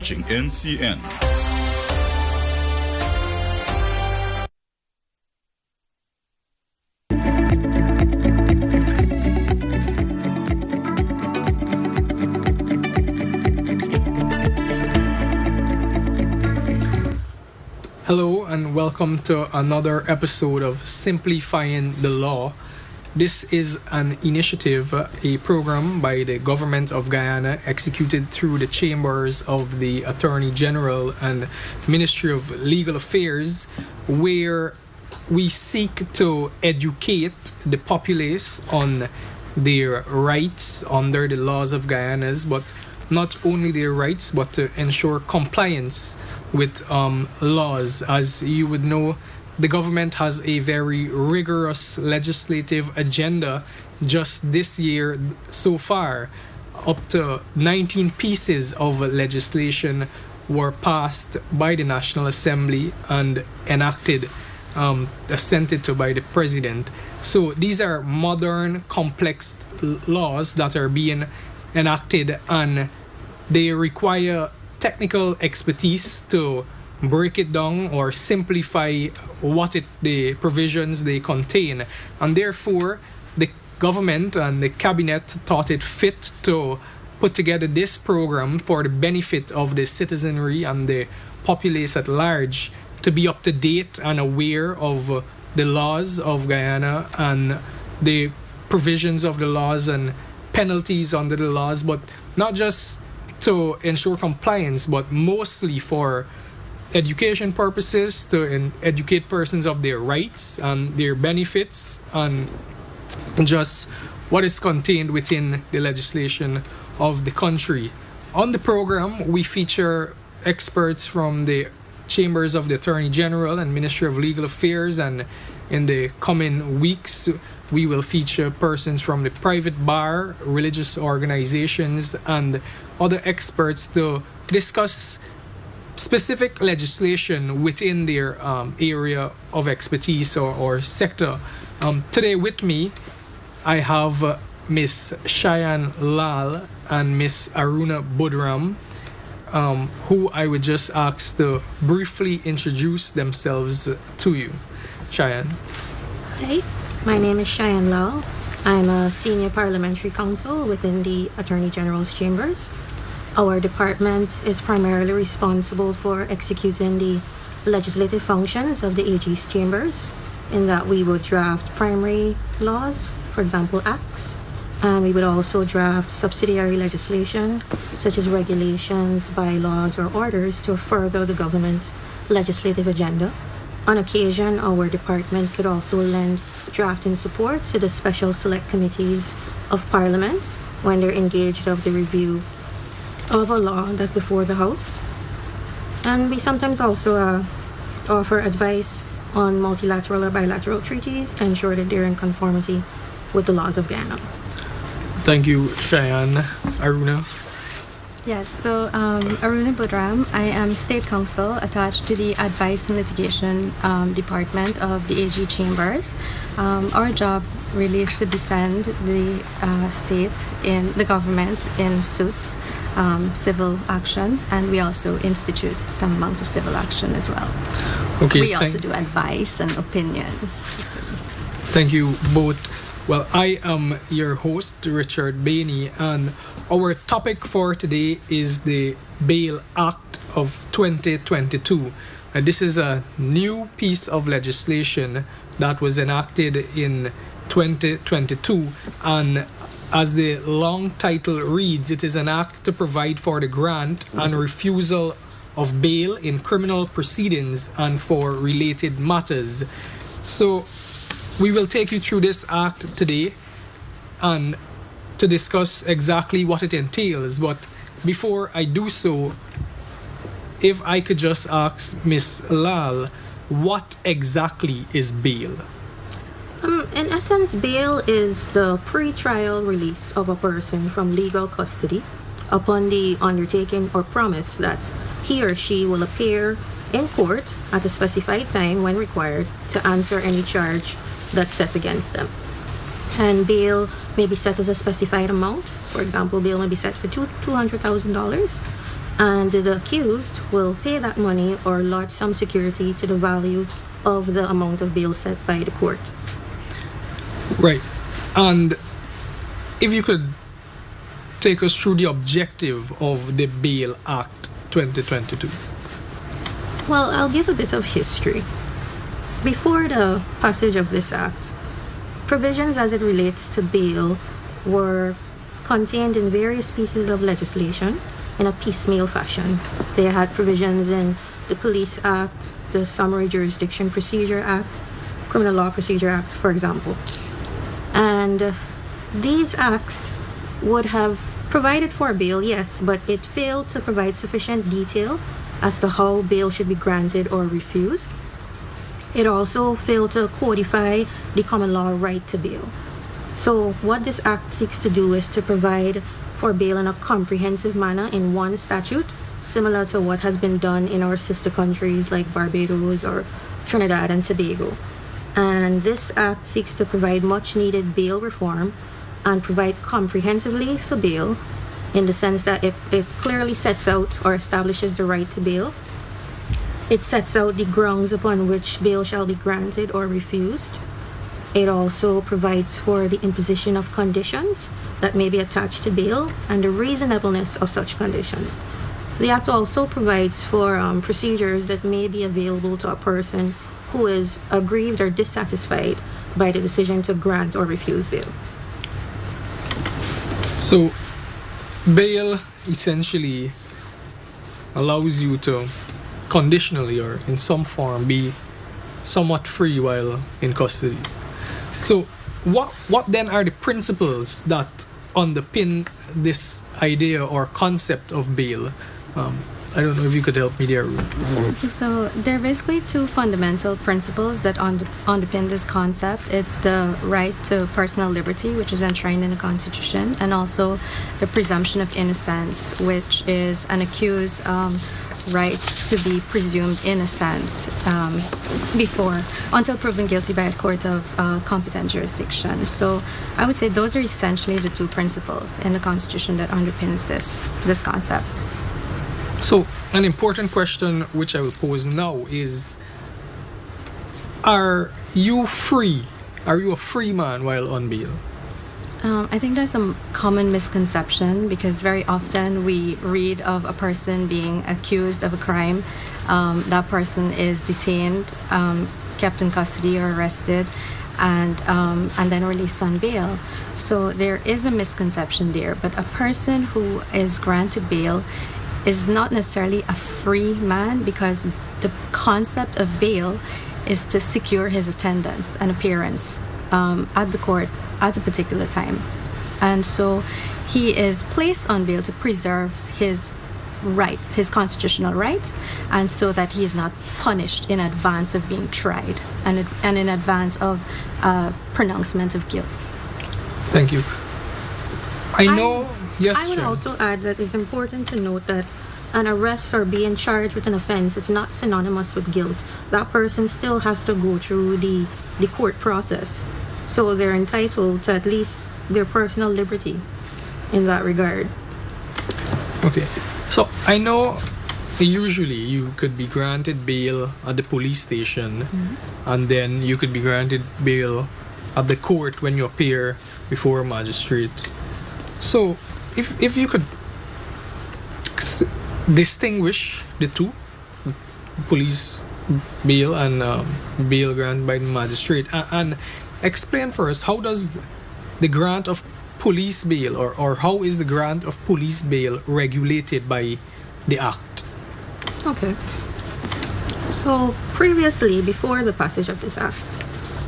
watching NCN. Hello and welcome to another episode of Simplifying the Law. This is an initiative, a program by the government of Guyana executed through the chambers of the Attorney General and Ministry of Legal Affairs, where we seek to educate the populace on their rights under the laws of Guyana, but not only their rights, but to ensure compliance with laws. As you would know, the government has a very rigorous legislative agenda. Just this year so far, up to 19 pieces of legislation were passed by the National Assembly and enacted, assented to by the President. So these are modern, complex laws that are being enacted, and they require technical expertise to break it down or simplify the provisions they contain. And therefore, the government and the cabinet thought it fit to put together this program for the benefit of the citizenry and the populace at large, to be up to date and aware of the laws of Guyana and the provisions of the laws and penalties under the laws, but not just to ensure compliance, but mostly for education purposes, to educate persons of their rights and their benefits and just what is contained within the legislation of the country. On the program, we feature experts from the chambers of the Attorney General and Ministry of Legal Affairs, and in the coming weeks we will feature persons from the private bar, religious organizations, and other experts to discuss specific legislation within their area of expertise or sector. Today with me, I have Miss Cheyenne Lal and Miss Aruna Budram, who I would just ask to briefly introduce themselves to you. Cheyenne. Hi, my name is Cheyenne Lal. I'm a senior parliamentary counsel within the Attorney General's chambers. Our department is primarily responsible for executing the legislative functions of the AG's chambers, in that we would draft primary laws, for example, acts, and we would also draft subsidiary legislation, such as regulations, bylaws, or orders to further the government's legislative agenda. On occasion, our department could also lend drafting support to the special select committees of Parliament when they're engaged of the review of a law that's before the House. And we sometimes also offer advice on multilateral or bilateral treaties to ensure that they're in conformity with the laws of Guyana. Thank you, Cheyenne. Aruna? Yes, so Aruna Budram, I am State Counsel attached to the Advice and Litigation Department of the AG Chambers. Our job really is to defend the state in the government in suits, civil action, and we also institute some amount of civil action as well. Okay. We also do advice and opinions. Thank you both. Well, I am your host, Richard Bainey, and our topic for today is the Bail Act of 2022. This is a new piece of legislation that was enacted in 2022, and as the long title reads, it is an act to provide for the grant and refusal of bail in criminal proceedings and for related matters. So we will take you through this act today and to discuss exactly what it entails. But before I do so, if I could just ask Miss Lal, what exactly is bail? In essence, bail is the pre-trial release of a person from legal custody upon the undertaking or promise that he or she will appear in court at a specified time when required to answer any charge that's set against them. And bail may be set as a specified amount. For example, bail may be set for $200,000. and the accused will pay that money or lodge some security to the value of the amount of bail set by the court. Right. And if you could take us through the objective of the Bail Act 2022. Well, I'll give a bit of history. Before the passage of this act, provisions as it relates to bail were contained in various pieces of legislation in a piecemeal fashion. They had provisions in the Police Act, the Summary Jurisdiction Procedure Act, Criminal Law Procedure Act, for example. And these acts would have provided for bail, yes, but it failed to provide sufficient detail as to how bail should be granted or refused. It also failed to codify the common law right to bail. So what this act seeks to do is to provide for bail in a comprehensive manner in one statute, similar to what has been done in our sister countries like Barbados or Trinidad and Tobago. And this act seeks to provide much needed bail reform and provide comprehensively for bail, in the sense that it clearly sets out or establishes the right to bail. It sets out the grounds upon which bail shall be granted or refused. It also provides for the imposition of conditions that may be attached to bail and the reasonableness of such conditions. The Act also provides for procedures that may be available to a person who is aggrieved or dissatisfied by the decision to grant or refuse bail. So, bail essentially allows you to conditionally or in some form be somewhat free while in custody. So what then are the principles that underpin this idea or concept of bail? I don't know if you could help me there. So there are basically two fundamental principles that underpin this concept. It's the right to personal liberty, which is enshrined in the Constitution, and also the presumption of innocence, which is an accused right to be presumed innocent until proven guilty by a court of competent jurisdiction. So I would say those are essentially the two principles in the Constitution that underpins this concept. So an important question which I will pose now is, are you free? Are you a free man while on bail? I think there's a common misconception, because very often we read of a person being accused of a crime. That person is detained, kept in custody or arrested, and then released on bail. So there is a misconception there. But a person who is granted bail is not necessarily a free man, because the concept of bail is to secure his attendance and appearance at the court at a particular time. And so he is placed on bail to preserve his rights, his constitutional rights, and so that he is not punished in advance of being tried and in advance of pronouncement of guilt. Thank you. Yes, I would also add that it's important to note that an arrest or being charged with an offense, it's not synonymous with guilt. That person still has to go through the court process. So they're entitled to at least their personal liberty in that regard. Okay. So I know usually you could be granted bail at the police station, and then you could be granted bail at the court when you appear before a magistrate. So if you could distinguish the two, police bail and bail granted by the magistrate, and explain for us, how does the grant of police bail or how is the grant of police bail regulated by the Act? Okay. So previously, before the passage of this Act,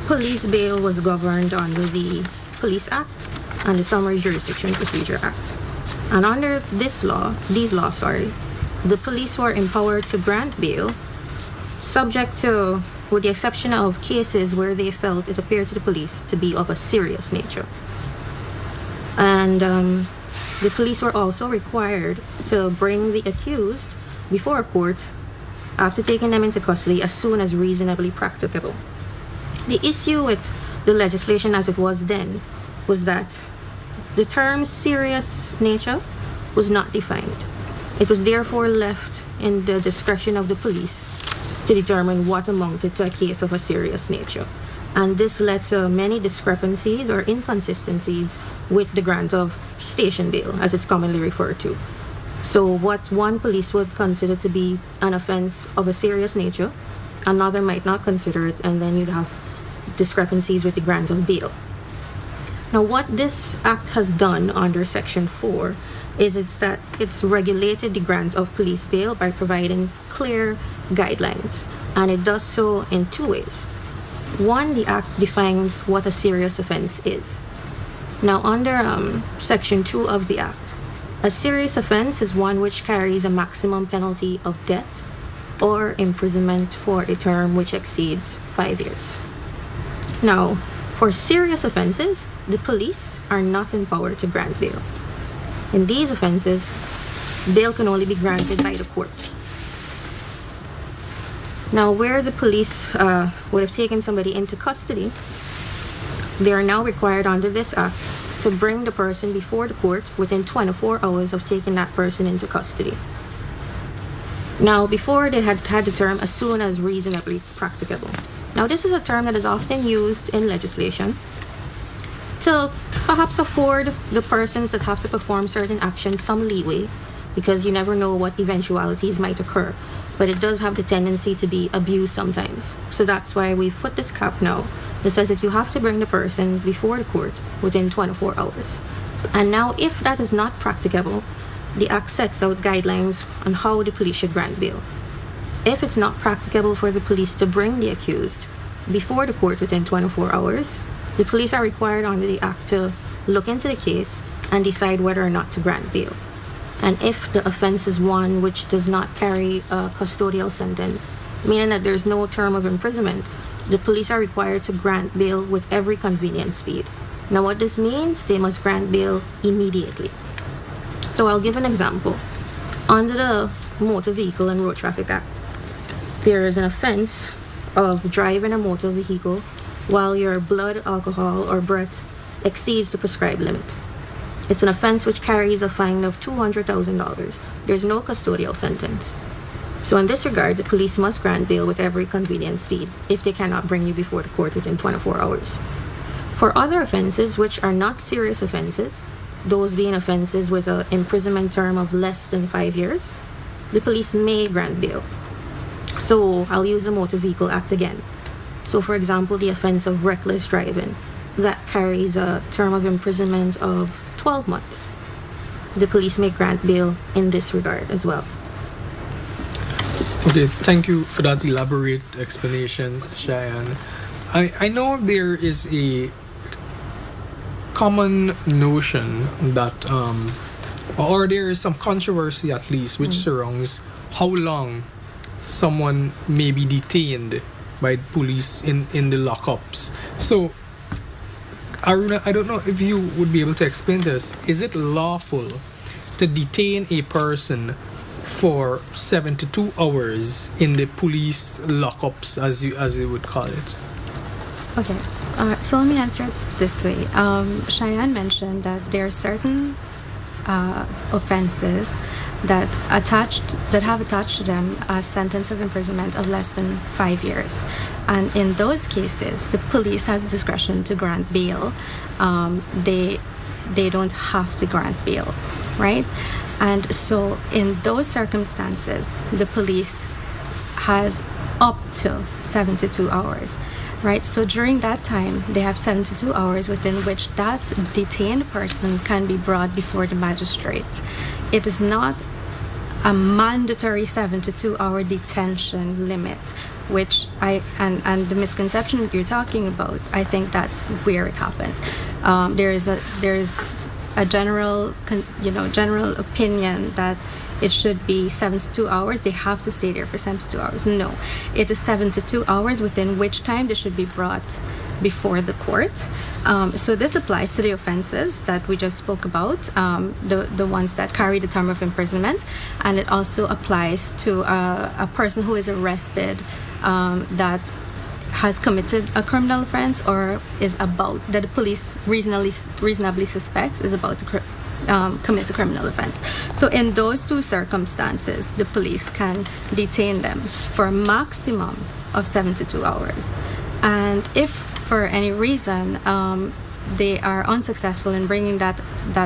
police bail was governed under the Police Act and the Summary Jurisdiction Procedure Act. And under these laws, the police were empowered to grant bail, subject to, with the exception of cases where they felt it appeared to the police to be of a serious nature. And the police were also required to bring the accused before a court after taking them into custody as soon as reasonably practicable. The issue with the legislation as it was then was that the term serious nature was not defined. It was therefore left in the discretion of the police to determine what amounted to a case of a serious nature. And this led to many discrepancies or inconsistencies with the grant of station bail, as it's commonly referred to. So what one police would consider to be an offense of a serious nature, another might not consider it, and then you'd have discrepancies with the grant of bail. Now, what this act has done under Section 4 is that it's regulated the grant of police bail by providing clear guidelines, and it does so in two ways. One, the act defines what a serious offense is. Now, under Section 2 of the act, a serious offense is one which carries a maximum penalty of death or imprisonment for a term which exceeds 5 years. Now, for serious offenses, the police are not empowered to grant bail. In these offenses, bail can only be granted by the court. Now, where the police would have taken somebody into custody, they are now required under this act to bring the person before the court within 24 hours of taking that person into custody. Now, before they had the term as soon as reasonably practicable. Now, this is a term that is often used in legislation to perhaps afford the persons that have to perform certain actions some leeway, because you never know what eventualities might occur. But it does have the tendency to be abused sometimes. So that's why we've put this cap now that says that you have to bring the person before the court within 24 hours. And now, if that is not practicable, the Act sets out guidelines on how the police should grant bail. If it's not practicable for the police to bring the accused before the court within 24 hours, the police are required under the Act to look into the case and decide whether or not to grant bail. And if the offense is one which does not carry a custodial sentence, meaning that there's no term of imprisonment, the police are required to grant bail with every convenient speed. Now, what this means, they must grant bail immediately. So I'll give an example. Under the Motor Vehicle and Road Traffic Act, there is an offense of driving a motor vehicle while your blood, alcohol, or breath exceeds the prescribed limit. It's an offense which carries a fine of $200,000. There's no custodial sentence. So in this regard, the police must grant bail with every convenient speed if they cannot bring you before the court within 24 hours. For other offenses which are not serious offenses, those being offenses with an imprisonment term of less than 5 years, the police may grant bail. So I'll use the Motor Vehicle Act again. So for example, the offense of reckless driving, that carries a term of imprisonment of 12 months. The police may grant bail in this regard as well. Okay, thank you for that elaborate explanation, Cheyenne. I know there is a common notion that, or there is some controversy at least, which surrounds how long someone may be detained by police in the lockups. So, Aruna, I don't know if you would be able to explain this. Is it lawful to detain a person for 72 hours in the police lockups, as you would call it? Okay, so let me answer it this way. Cheyenne mentioned that there are certain offenses that have attached to them a sentence of imprisonment of less than 5 years, and in those cases, the police has discretion to grant bail. They don't have to grant bail, right? And so in those circumstances, the police has up to 72 hours, right? So during that time, they have 72 hours within which that detained person can be brought before the magistrate. It is not a mandatory 72-hour detention limit, which and the misconception that you're talking about, I think that's where it happens. There is a general opinion that it should be 72 hours. They have to stay there for 72 hours. No, it is 72 hours within which time they should be brought before the court. So this applies to the offenses that we just spoke about, the ones that carry the term of imprisonment, and it also applies to a person who is arrested that has committed a criminal offense or is about, that the police reasonably suspects is about to commit a criminal offense. So in those two circumstances, the police can detain them for a maximum of 72 hours. And if for any reason they are unsuccessful in bringing that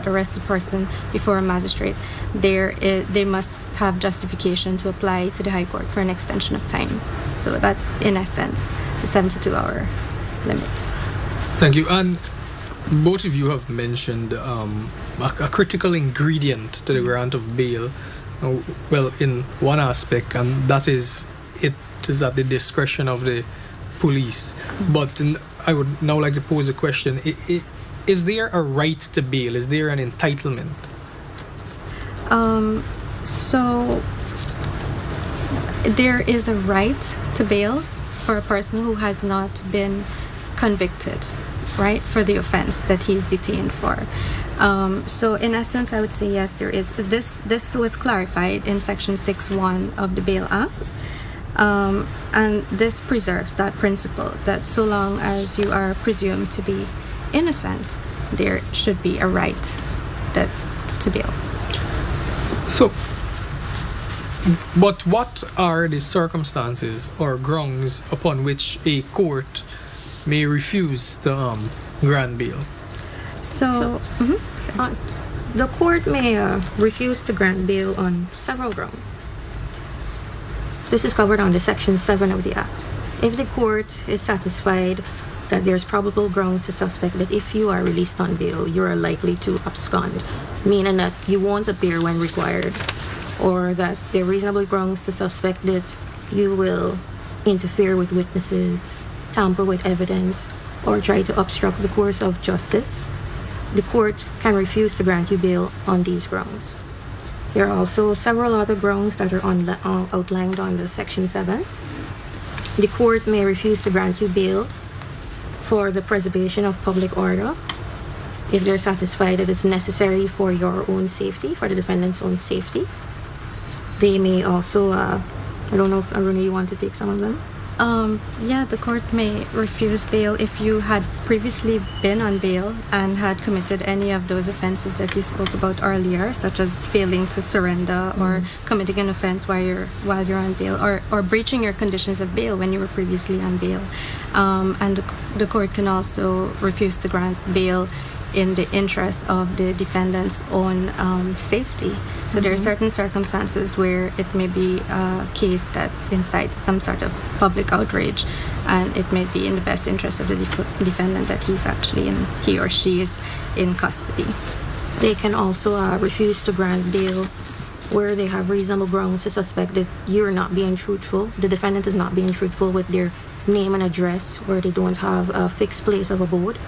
arrested person before a magistrate, they must have justification to apply to the High Court for an extension of time. So that's, in essence, the 72-hour limits. Thank you. And both of you have mentioned a critical ingredient to the grant of bail, well, in one aspect, and that is it is at the discretion of the police. But I would now like to pose a question. Is there a right to bail? Is there an entitlement? So there is a right to bail for a person who has not been convicted, right, for the offense that he's detained for. So in essence, I would say yes, there is. This was clarified in Section 6.1 of the Bail Act. And this preserves that principle that so long as you are presumed to be innocent, there should be a right to bail. So, but what are the circumstances or grounds upon which a court may refuse to grant bail? The court may refuse to grant bail on several grounds. This is covered under Section 7 of the Act. If the court is satisfied that there's probable grounds to suspect that if you are released on bail, you are likely to abscond, meaning that you won't appear when required, or that there are reasonable grounds to suspect that you will interfere with witnesses, tamper with evidence, or try to obstruct the course of justice, the court can refuse to grant you bail on these grounds. There are also several other grounds that are outlined under Section 7. The court may refuse to grant you bail for the preservation of public order if they're satisfied that it's necessary for your own safety, for the defendant's own safety. They may also, I don't know if Aruna, you want to take some of them? The court may refuse bail if you had previously been on bail and had committed any of those offenses that you spoke about earlier, such as failing to surrender or committing an offense while you're on bail, or breaching your conditions of bail when you were previously on bail. And the court can also refuse to grant bail in the interest of the defendant's own safety. So there are certain circumstances where it may be a case that incites some sort of public outrage, and it may be in the best interest of the defendant that he or she is in custody. So they can also refuse to grant bail where they have reasonable grounds to suspect that you're not being truthful, the defendant is not being truthful with their name and address, where they don't have a fixed place of abode.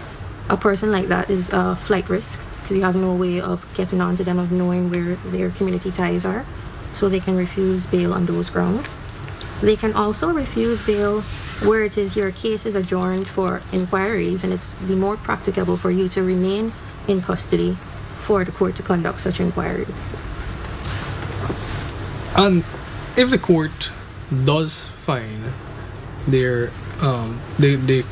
A person like that is a flight risk, because you have no way of getting onto them, of knowing where their community ties are. So they can refuse bail on those grounds. They can also refuse bail where it is your case is adjourned for inquiries and it's be more practicable for you to remain in custody for the court to conduct such inquiries. And if the court does find the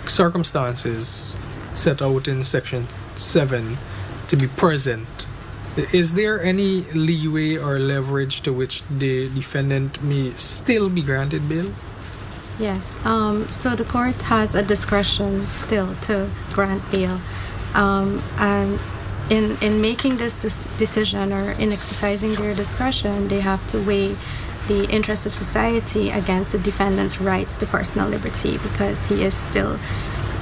circumstances set out in Section 7 to be present, is there any leeway or leverage to which the defendant may still be granted bail? Yes. So the court has a discretion still to grant bail. And in making this decision, or in exercising their discretion, they have to weigh the interests of society against the defendant's rights to personal liberty, because he is still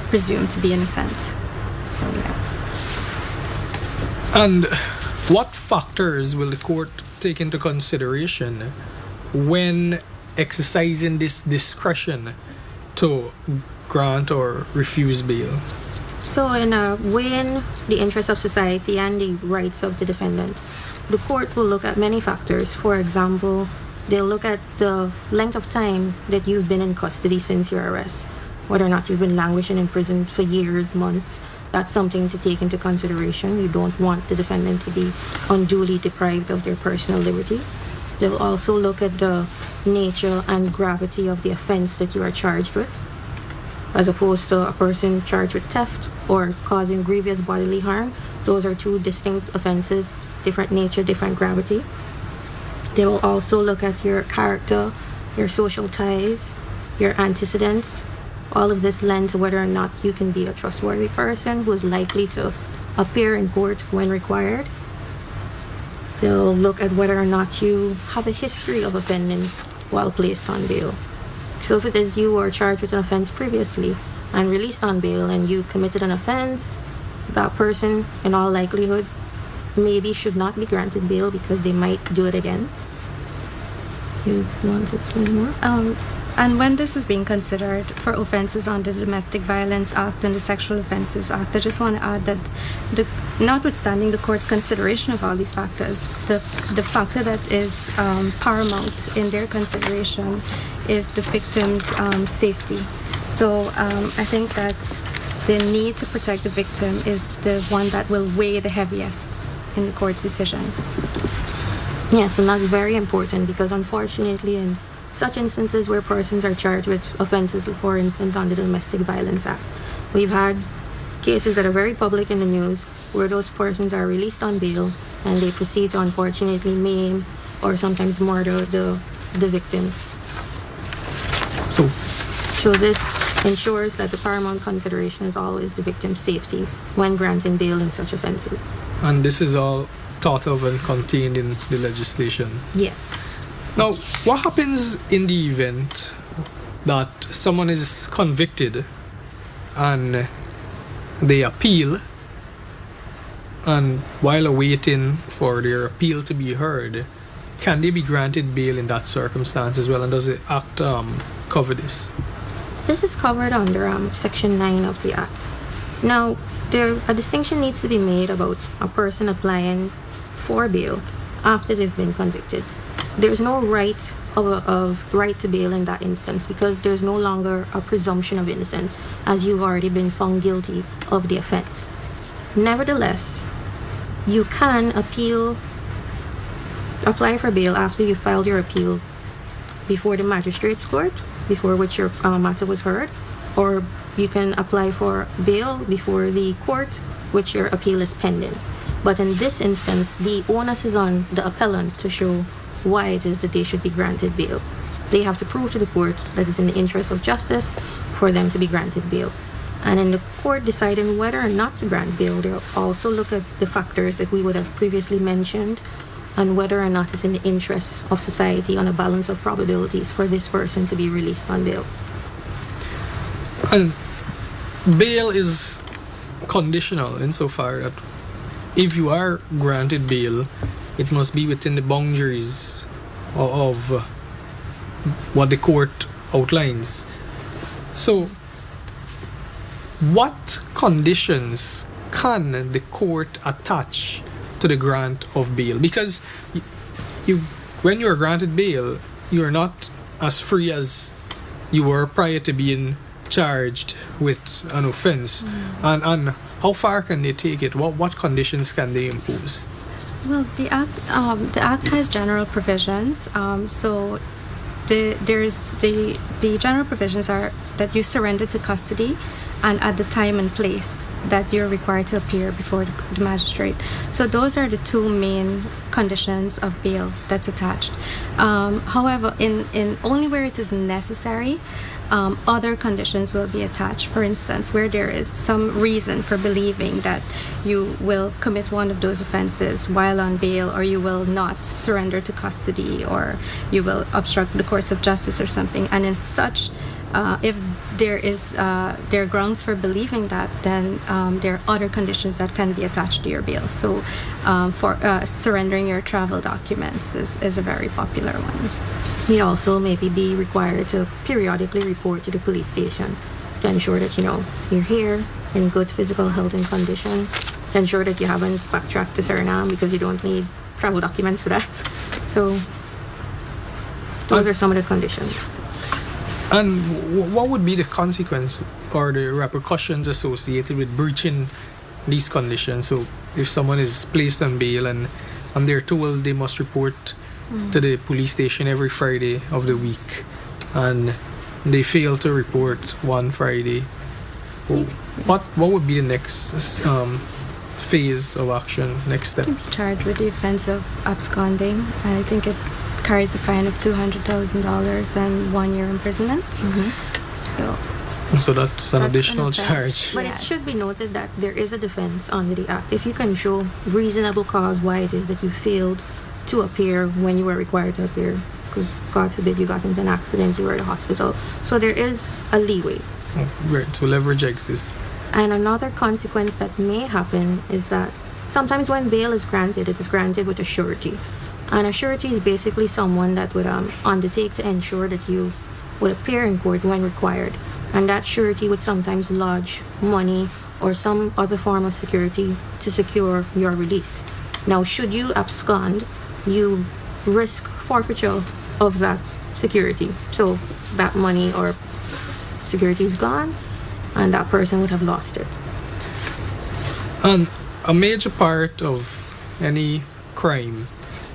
presumed to be innocent. So yeah. And what factors will the court take into consideration when exercising this discretion to grant or refuse bail? So in weighing the interests of society and the rights of the defendant, the court will look at many factors. For example, they'll look at the length of time that you've been in custody since your arrest, whether or not you've been languishing in prison for years, months. That's something to take into consideration. You don't want the defendant to be unduly deprived of their personal liberty. They'll also look at the nature and gravity of the offense that you are charged with, as opposed to a person charged with theft or causing grievous bodily harm. Those are two distinct offenses different nature, different gravity. They will also look at your character, your social ties, your antecedents. All of this lends to whether or not you can be a trustworthy person who is likely to appear in court when required. They'll look at whether or not you have a history of offending while placed on bail. So if it is you are charged with an offense previously and released on bail and you committed an offense, that person in all likelihood maybe should not be granted bail because they might do it again. You want to say more? And when this is being considered for offenses under the Domestic Violence Act and the Sexual Offences Act, I just want to add that notwithstanding the court's consideration of all these factors, the factor that is paramount in their consideration is the victim's safety. So I think that the need to protect the victim is the one that will weigh the heaviest in the court's decision. Yes, and that's very important because unfortunately in such instances where persons are charged with offenses, for instance, under the Domestic Violence Act, we've had cases that are very public in the news where those persons are released on bail and they proceed to unfortunately maim or sometimes murder the victim. So this ensures that the paramount consideration is always the victim's safety when granting bail in such offenses. And this is all thought of and contained in the legislation? Yes. Now, what happens in the event that someone is convicted and they appeal, and while awaiting for their appeal to be heard, can they be granted bail in that circumstance as well? And does the Act cover this? This is covered under Section 9 of the Act. Now, a distinction needs to be made about a person applying for bail after they've been convicted. There's no right of right to bail in that instance because there's no longer a presumption of innocence as you've already been found guilty of the offense. Nevertheless, you can apply for bail after you filed your appeal before the magistrate's court, before which your matter was heard, or you can apply for bail before the court, which your appeal is pending. But in this instance, the onus is on the appellant to show why it is that they should be granted bail. They have to prove to the court that it's in the interest of justice for them to be granted bail. And in the court deciding whether or not to grant bail, they'll also look at the factors that we would have previously mentioned and whether or not it's in the interest of society on a balance of probabilities for this person to be released on bail. And bail is conditional insofar that if you are granted bail, it must be within the boundaries of what the court outlines. So, what conditions can the court attach to the grant of bail? Because when you are granted bail, you are not as free as you were prior to being charged with an offense. And how far can they take it? What conditions can they impose? Well, the Act has general provisions. So the general provisions are that you surrender to custody and at the time and place that you're required to appear before the magistrate. So those are the two main conditions of bail that's attached. However, in only where it is necessary, other conditions will be attached. For instance, where there is some reason for believing that you will commit one of those offenses while on bail, or you will not surrender to custody, or you will obstruct the course of justice or something. And in such, if there are grounds for believing that, then there are other conditions that can be attached to your bail. So for surrendering your travel documents is a very popular one. You'd also maybe be required to periodically report to the police station to ensure that you're here in good physical health and condition, to ensure that you haven't backtracked to Suriname because you don't need travel documents for that. So those are some of the conditions. And what would be the consequence or the repercussions associated with breaching these conditions? So if someone is placed on bail and they're told they must report to the police station every Friday of the week, and they fail to report one Friday, what would be the next phase of action, next step? Can be charged with the offense of absconding, and I think it carries a fine of $200,000 and 1 year imprisonment. So that's an additional charge. But it should be noted that there is a defense under the Act. If you can show reasonable cause why it is that you failed to appear when you were required to appear, because God forbid you got into an accident, you were at a hospital. So there is a leeway. Right, so leverage exists. And another consequence that may happen is that sometimes when bail is granted, it is granted with a surety. And a surety is basically someone that would undertake to ensure that you would appear in court when required. And that surety would sometimes lodge money or some other form of security to secure your release. Now, should you abscond, you risk forfeiture of that security. So that money or security is gone, and that person would have lost it. And a major part of any crime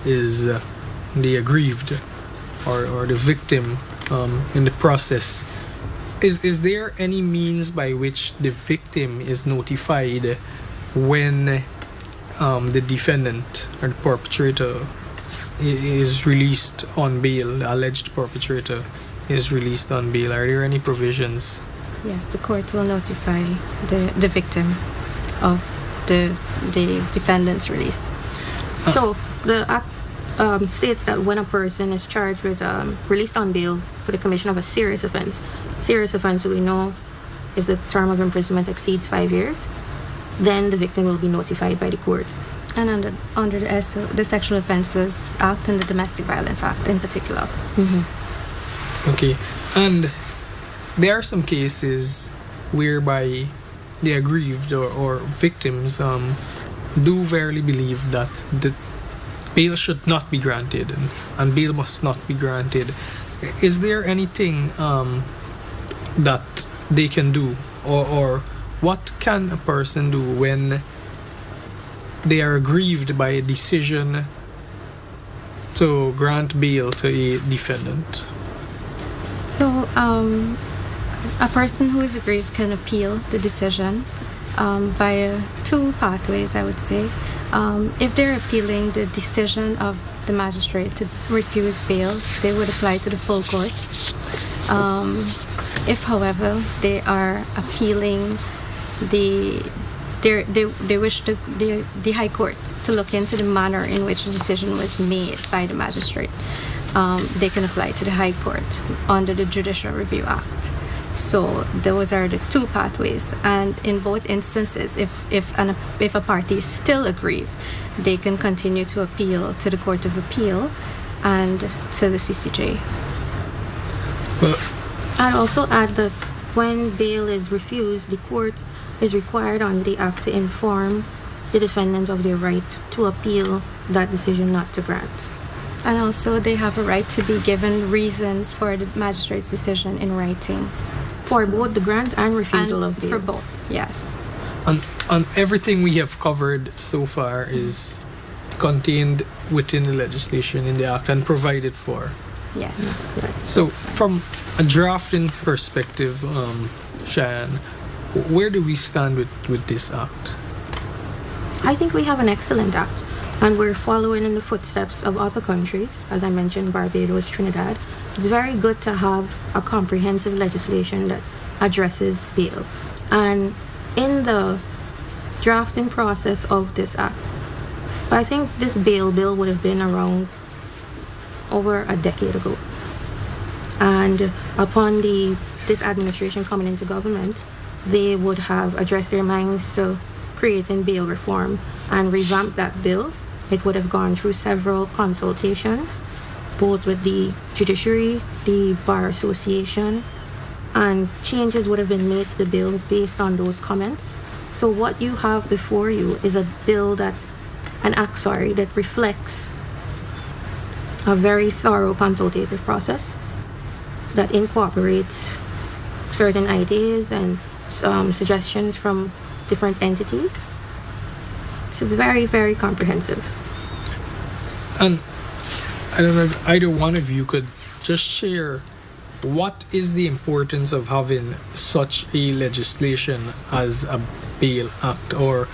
is the aggrieved or the victim in the process. Is there any means by which the victim is notified when the defendant or the perpetrator is released on bail, the alleged perpetrator is released on bail? Are there any provisions? Yes, the court will notify the victim of the defendant's release. So the Act states that when a person is charged with released on bail for the commission of a serious offense we know if the term of imprisonment exceeds 5 years, then the victim will be notified by the court. And under the Sexual Offences Act and the Domestic Violence Act in particular. Okay, and there are some cases whereby the aggrieved or victims do verily believe that the bail should not be granted and bail must not be granted. Is there anything that they can do, or what can a person do when they are aggrieved by a decision to grant bail to a defendant? So a person who is aggrieved can appeal the decision via two pathways, I would say. If they're appealing the decision of the magistrate to refuse bail, they would apply to the full court. If, however, they are appealing they wish the High Court to look into the manner in which the decision was made by the magistrate, they can apply to the High Court under the Judicial Review Act. So those are the two pathways, and in both instances, if a party is still aggrieved, they can continue to appeal to the Court of Appeal and to the CCJ. Well, I'd also add that when bail is refused, the court is required under the Act to inform the defendant of their right to appeal that decision not to grant. And also they have a right to be given reasons for the magistrate's decision in writing. For both the grant and refusal of bail. For both, yes. And everything we have covered so far is contained within the legislation in the Act and provided for. Yes. That's correct. So from a drafting perspective, Cheyenne, where do we stand with this Act? I think we have an excellent Act, and we're following in the footsteps of other countries, as I mentioned, Barbados, Trinidad. It's very good to have a comprehensive legislation that addresses bail. And in the drafting process of this Act, I think this bail bill would have been around over a decade ago. And upon this administration coming into government, they would have addressed their minds to creating bail reform and revamp that bill. It would have gone through several consultations, both with the judiciary, the Bar Association, and changes would have been made to the bill based on those comments. So what you have before you is an act that reflects a very thorough consultative process that incorporates certain ideas and suggestions from different entities. So it's very, very comprehensive. And I don't know if either one of you could just share what is the importance of having such a legislation as a bail act, or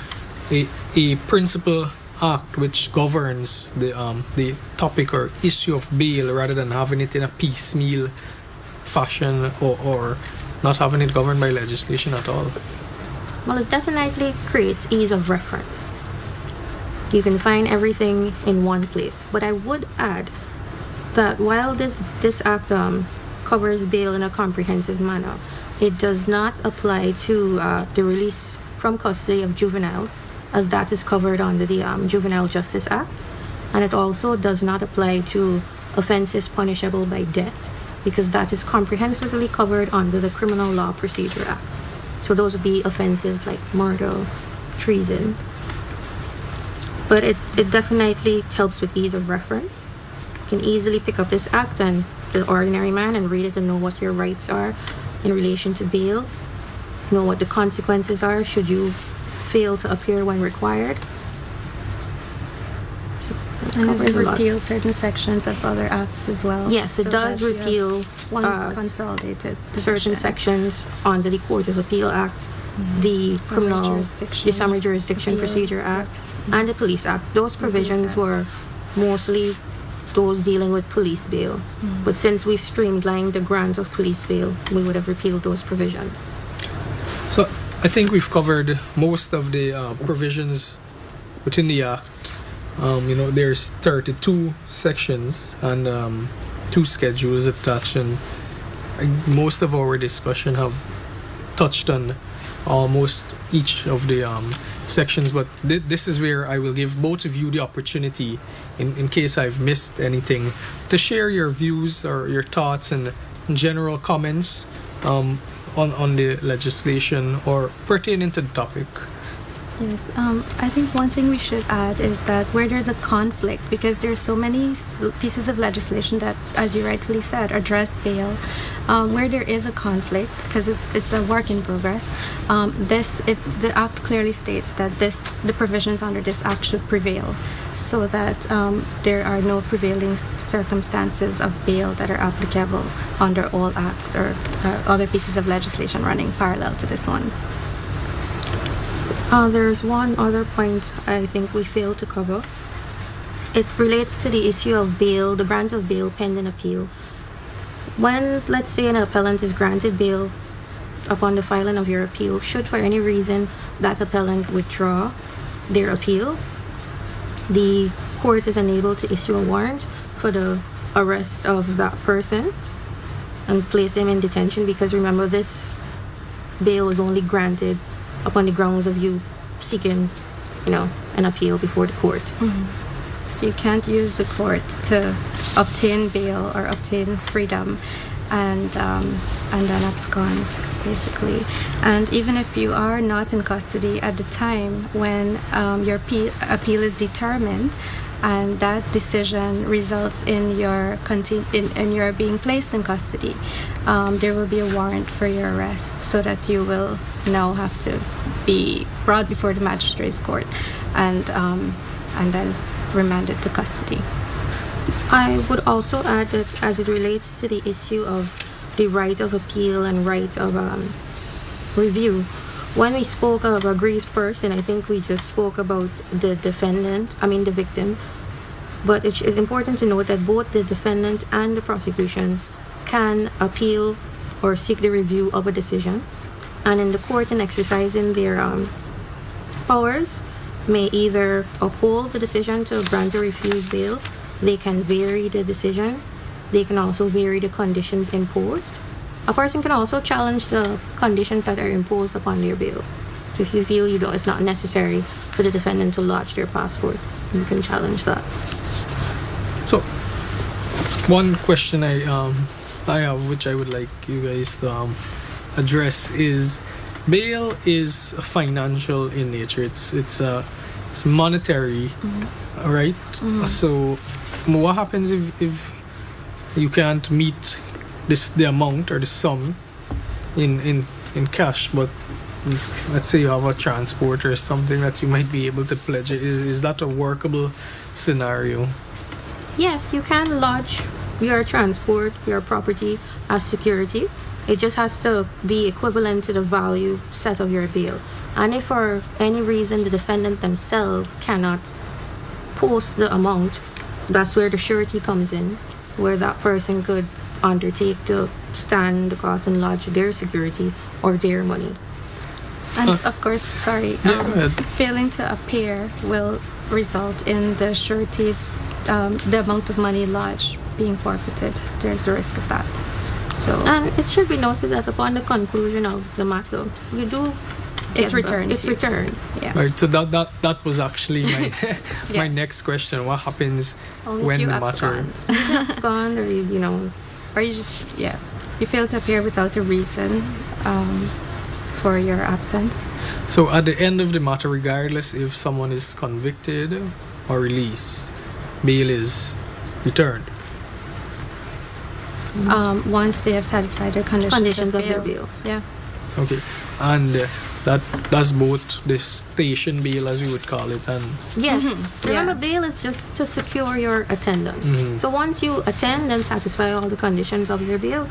a principal act which governs the topic or issue of bail rather than having it in a piecemeal fashion or not having it governed by legislation at all? Well, it definitely creates ease of reference. You can find everything in one place. But I would add that while this act covers bail in a comprehensive manner, it does not apply to the release from custody of juveniles, as that is covered under the Juvenile Justice Act. And it also does not apply to offenses punishable by death, because that is comprehensively covered under the Criminal Law Procedure Act. So those would be offenses like murder, treason. But it definitely helps with ease of reference. You can easily pick up this act and the ordinary man and read it and know what your rights are in relation to bail, know what the consequences are should you fail to appear when required. And it repeals certain sections of other acts as well. Yes, it does repeal one consolidated certain sections under the Court of Appeal Act, the Summary Jurisdiction Procedure Act, and the Police Act. Those provisions were mostly those dealing with police bail. But since we've streamlined the grant of police bail, we would have repealed those provisions. So I think we've covered most of the provisions within the Act. There's 32 sections and 2 schedules attached, and most of our discussion have touched on almost each of the sections, but this is where I will give both of you the opportunity, in case I've missed anything, to share your views or your thoughts and general comments on the legislation or pertaining to the topic. Yes, I think one thing we should add is that where there's a conflict, because there's so many pieces of legislation that, as you rightfully said, address bail, where there is a conflict, because it's a work in progress, the Act clearly states that the provisions under this Act should prevail, so that there are no prevailing circumstances of bail that are applicable under all acts or other pieces of legislation running parallel to this one. There's one other point I think we failed to cover. It relates to the issue of bail, the grant of bail pending appeal. When, let's say, an appellant is granted bail upon the filing of your appeal, should for any reason that appellant withdraw their appeal, the court is unable to issue a warrant for the arrest of that person and place them in detention, because remember, this bail is only granted upon the grounds of you seeking, an appeal before the court. So you can't use the court to obtain bail or obtain freedom and then abscond, basically. And even if you are not in custody at the time when your appeal is determined, and that decision results in your being placed in custody, there will be a warrant for your arrest, so that you will now have to be brought before the magistrate's court and then remanded to custody. I would also add that as it relates to the issue of the right of appeal and right of review, when we spoke of a aggrieved person, I think we just spoke about the victim. But it's important to note that both the defendant and the prosecution can appeal or seek the review of a decision. And in the court, in exercising their powers, may either uphold the decision to grant or refuse bail. They can vary the decision. They can also vary the conditions imposed. A person can also challenge the conditions that are imposed upon their bail. So if you feel it's not necessary for the defendant to lodge their passport, you can challenge that. So, one question I have, which I would like you guys to address, is bail is financial in nature. It's monetary, right? So, what happens if you can't meet the amount or the sum in cash, but let's say you have a transport or something that you might be able to pledge? Is that a workable scenario? Yes, you can lodge your transport, your property as security. It just has to be equivalent to the value set of your bail. And if for any reason the defendant themselves cannot post the amount, that's where the surety comes in, where that person could undertake to stand across and lodge their security or their money. And of course, failing to appear will result in the surety's, the amount of money lodged being forfeited. There's a risk of that. So, and it should be noted that upon the conclusion of the matter, you do it's returned. It's returned. Yeah. Right. So that was actually my my next question. What happens when the matter abscond, or you know, or you just you fail to appear without a reason for your absence. So at the end of the matter, regardless if someone is convicted or released, bail is returned. Once they have satisfied their conditions of their bail. Yeah. Okay. And that's both the station bail, as we would call it, and yes. Remember, bail is just to secure your attendance. So once you attend and satisfy all the conditions of your bail,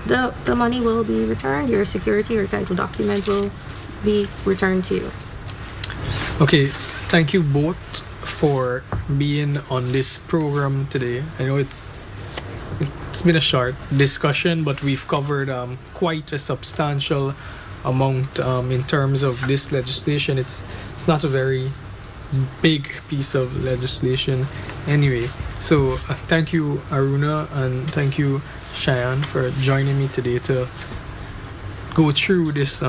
the money will be returned. Your security or title document will be returned to you. Okay, thank you both for being on this program today. I know it's been a short discussion, but we've covered quite a substantial amount in terms of this legislation. It's not a very big piece of legislation anyway. So thank you, Aruna, and thank you, Cheyenne, for joining me today to go through this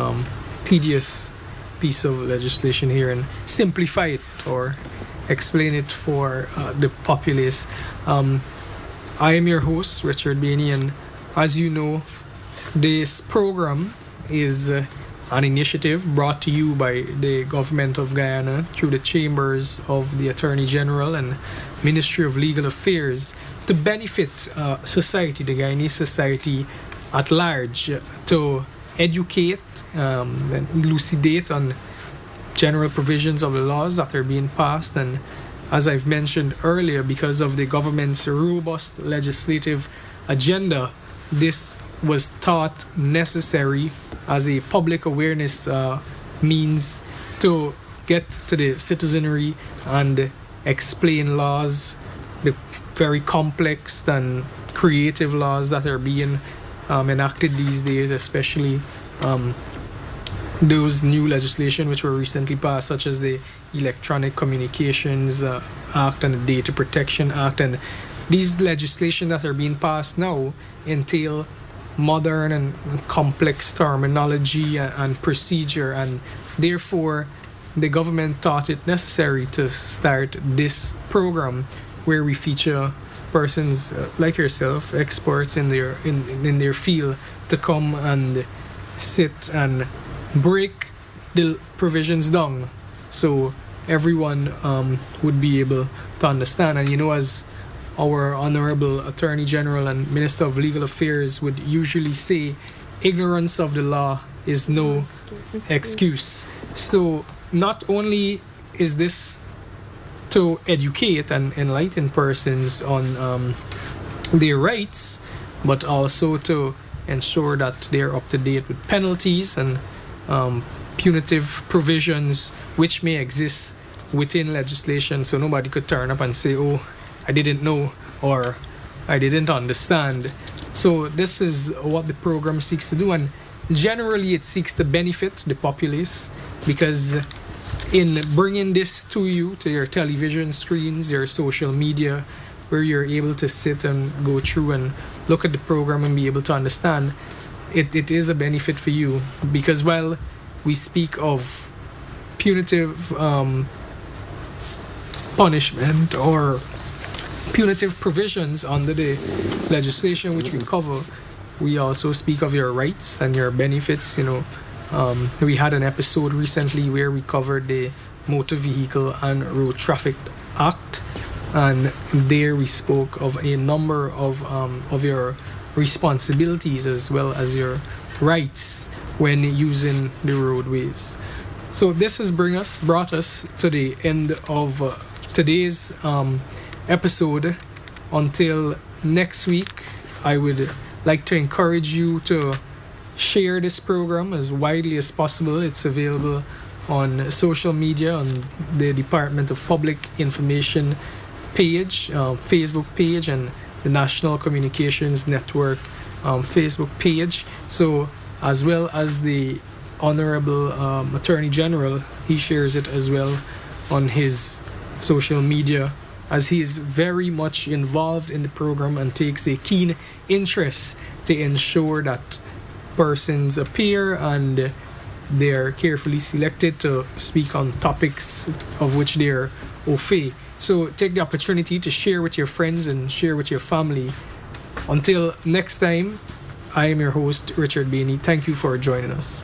tedious piece of legislation here and simplify it or explain it for the populace. I am your host, 𝘔𝘵𝘵𝘦, and as you know, this program is an initiative brought to you by the government of Guyana through the chambers of the Attorney General and Ministry of Legal Affairs to benefit society, the Guyanese society at large, to educate and elucidate on general provisions of the laws that are being passed. And as I've mentioned earlier, because of the government's robust legislative agenda, this was thought necessary as a public awareness means to get to the citizenry and explain laws, the very complex and creative laws that are being enacted these days, especially those new legislation which were recently passed, such as the Electronic Communications Act and the Data Protection Act. And these legislation that are being passed now entail modern and complex terminology and procedure, and therefore the government thought it necessary to start this program where we feature persons like yourself, experts in their field, to come and sit and break the provisions down so everyone would be able to understand. And you know, as our Honorable Attorney General and Minister of Legal Affairs would usually say, ignorance of the law is no excuse. So not only is this to educate and enlighten persons on their rights, but also to ensure that they're up to date with penalties and punitive provisions which may exist within legislation, so nobody could turn up and say, oh, I didn't know or I didn't understand. So this is what the program seeks to do, and generally it seeks to benefit the populace, because in bringing this to you, to your television screens, your social media, where you're able to sit and go through and look at the program and be able to understand, it is a benefit for you. Because while we speak of punitive punishment or punitive provisions under the legislation which we cover, we also speak of your rights and your benefits. You know, we had an episode recently where we covered the Motor Vehicle and Road Traffic Act, and there we spoke of a number of your responsibilities as well as your rights when using the roadways. So this has brought us to the end of today's episode. Until next week, I would like to encourage you to share this program as widely as possible. It's available on social media, on the Department of Public Information page, Facebook page, and the National Communications Network Facebook page. So as well as the Honorable Attorney General, he shares it as well on his social media, as he is very much involved in the program and takes a keen interest to ensure that persons appear and they're carefully selected to speak on topics of which they're au fait. So take the opportunity to share with your friends and share with your family. Until next time, I am your host, Richard Bainey. Thank you for joining us.